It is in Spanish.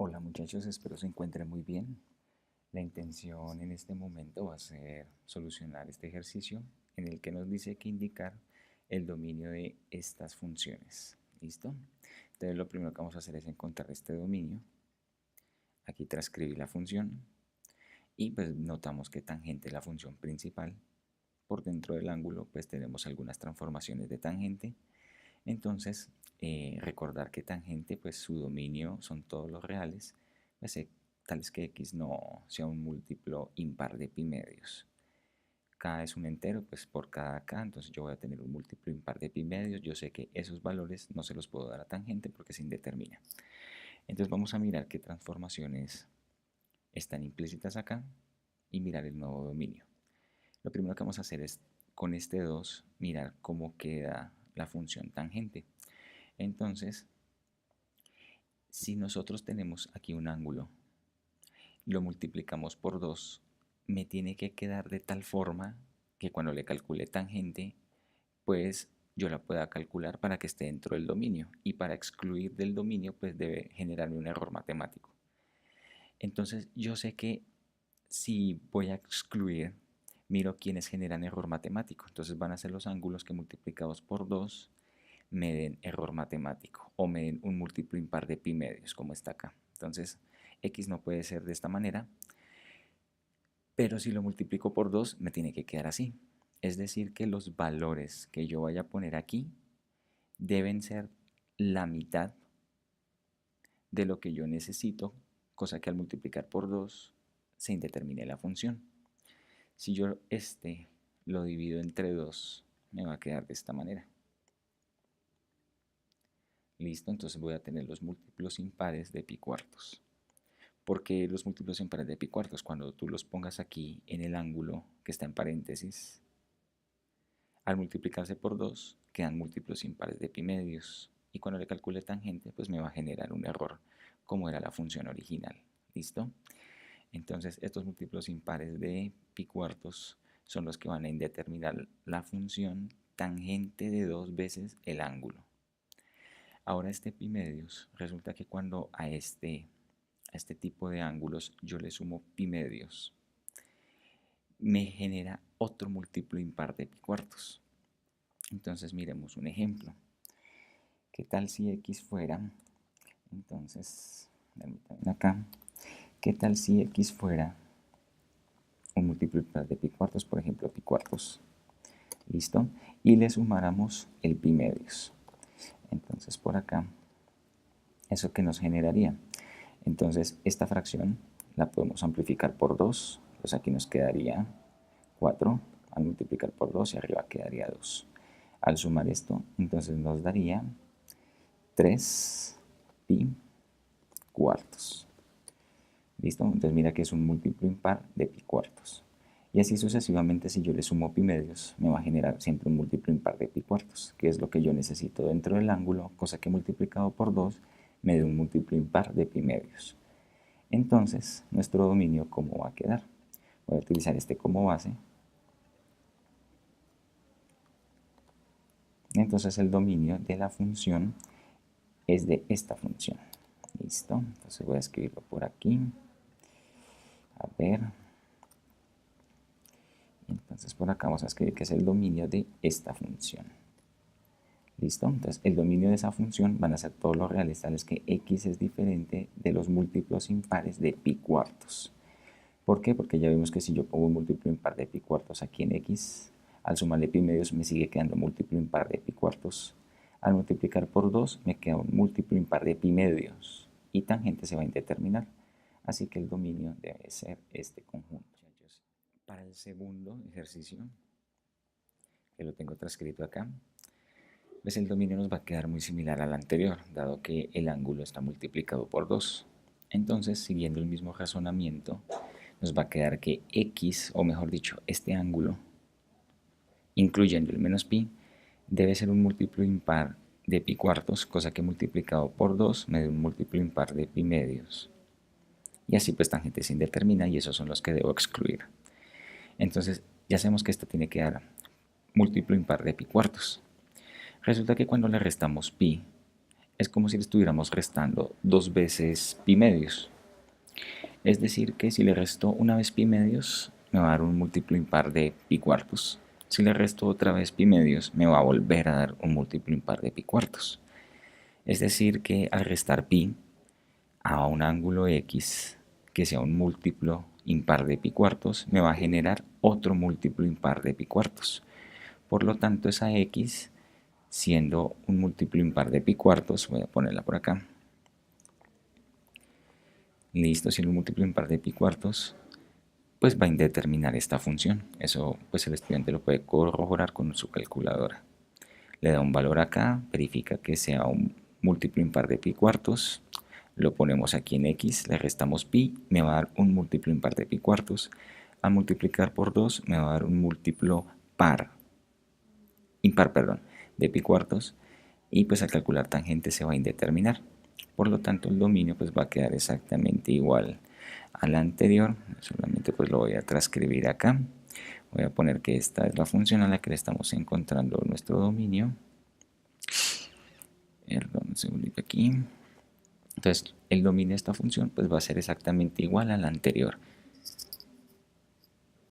Hola muchachos, espero se encuentren muy bien. La intención en este momento va a ser solucionar este ejercicio en el que nos dice que indicar el dominio de estas funciones. ¿Listo? Entonces lo primero que vamos a hacer es encontrar este dominio. Aquí transcribí la función y pues notamos que tangente es la función principal. Por dentro del ángulo pues tenemos algunas transformaciones de tangente. Entonces recordar que tangente pues su dominio son todos los reales, pues, tal es que x no sea un múltiplo impar de pi medios. K es un entero, pues por cada k, entonces yo voy a tener un múltiplo impar de pi medios. Yo sé que esos valores no se los puedo dar a tangente porque se indetermina. Entonces vamos a mirar qué transformaciones están implícitas acá y mirar el nuevo dominio. Lo primero que vamos a hacer es con este 2 mirar cómo queda la función tangente. Entonces, si nosotros tenemos aquí un ángulo, lo multiplicamos por 2, me tiene que quedar de tal forma que cuando le calcule tangente, pues yo la pueda calcular para que esté dentro del dominio. Y para excluir del dominio, pues debe generarme un error matemático. Entonces, yo sé que si voy a excluir, miro quiénes generan error matemático. Entonces van a ser los ángulos que multiplicados por 2 me den error matemático o me den un múltiplo impar de pi medios, como está acá. Entonces, x no puede ser de esta manera, pero si lo multiplico por 2 me tiene que quedar así. Es decir, que los valores que yo vaya a poner aquí deben ser la mitad de lo que yo necesito, cosa que al multiplicar por 2 se indetermine la función. Si yo este lo divido entre 2, me va a quedar de esta manera. Listo, entonces voy a tener los múltiplos impares de pi cuartos. ¿Por qué los múltiplos impares de pi cuartos? Cuando tú los pongas aquí en el ángulo que está en paréntesis, al multiplicarse por 2 quedan múltiplos impares de pi medios. Y cuando le calcule tangente, pues me va a generar un error, como era la función original. ¿Listo? Entonces, estos múltiplos impares de pi cuartos son los que van a indeterminar la función tangente de 2 veces el ángulo. Ahora este pi medios, resulta que cuando a este tipo de ángulos yo le sumo pi medios, me genera otro múltiplo impar de pi cuartos. Entonces miremos un ejemplo. ¿Qué tal si x fuera? Entonces, acá. ¿Qué tal si x fuera un múltiplo impar de pi cuartos, por ejemplo, pi cuartos? ¿Listo? Y le sumáramos el pi medios. Entonces por acá, ¿eso qué nos generaría? Entonces esta fracción la podemos amplificar por 2, pues aquí nos quedaría 4 al multiplicar por 2 y arriba quedaría 2. Al sumar esto, entonces nos daría 3 pi cuartos. ¿Listo? Entonces mira que es un múltiplo impar de pi cuartos. Y así sucesivamente, si yo le sumo pi medios, me va a generar siempre un múltiplo impar de pi cuartos, que es lo que yo necesito dentro del ángulo, cosa que multiplicado por 2 me dé un múltiplo impar de pi medios. Entonces, nuestro dominio, ¿cómo va a quedar? Voy a utilizar este como base. Entonces el dominio de la función es de esta función. Listo. Entonces voy a escribirlo por aquí. A ver. Entonces por acá vamos a escribir que es el dominio de esta función. ¿Listo? Entonces el dominio de esa función van a ser todos los reales tales que x es diferente de los múltiplos impares de pi cuartos. ¿Por qué? Porque ya vimos que si yo pongo un múltiplo impar de pi cuartos aquí en x, al sumarle pi medios me sigue quedando múltiplo impar de pi cuartos. Al multiplicar por 2 me queda un múltiplo impar de pi medios y tangente se va a indeterminar. Así que el dominio debe ser este conjunto. Para el segundo ejercicio, que lo tengo transcrito acá, pues el dominio nos va a quedar muy similar al anterior, dado que el ángulo está multiplicado por 2. Entonces, siguiendo el mismo razonamiento, nos va a quedar que x, o mejor dicho, este ángulo, incluyendo el menos pi, debe ser un múltiplo impar de pi cuartos, cosa que multiplicado por 2 me da un múltiplo impar de pi medios. Y así pues tangente se indetermina y esos son los que debo excluir. Entonces ya sabemos que esto tiene que dar múltiplo impar de pi cuartos. Resulta que cuando le restamos pi es como si le estuviéramos restando dos veces pi medios. Es decir, que si le resto una vez pi medios, me va a dar un múltiplo impar de pi cuartos. Si le resto otra vez pi medios, me va a volver a dar un múltiplo impar de pi cuartos. Es decir, que al restar pi a un ángulo x que sea un múltiplo impar de pi cuartos, me va a generar otro múltiplo impar de pi cuartos. Por lo tanto, esa x, siendo un múltiplo impar de pi cuartos, voy a ponerla por acá. Listo, siendo un múltiplo impar de pi cuartos, pues va a indeterminar esta función. Eso pues el estudiante lo puede corroborar con su calculadora. Le da un valor acá, verifica que sea un múltiplo impar de pi cuartos, lo ponemos aquí en x, le restamos pi, me va a dar un múltiplo impar de pi cuartos. Al multiplicar por 2 me va a dar un múltiplo impar, de pi cuartos, y pues al calcular tangente se va a indeterminar. Por lo tanto el dominio pues va a quedar exactamente igual al anterior. Solamente pues lo voy a transcribir acá. Voy a poner que esta es la función a la que le estamos encontrando nuestro dominio. Perdón, un segundito aquí. Entonces el dominio de esta función pues va a ser exactamente igual al anterior.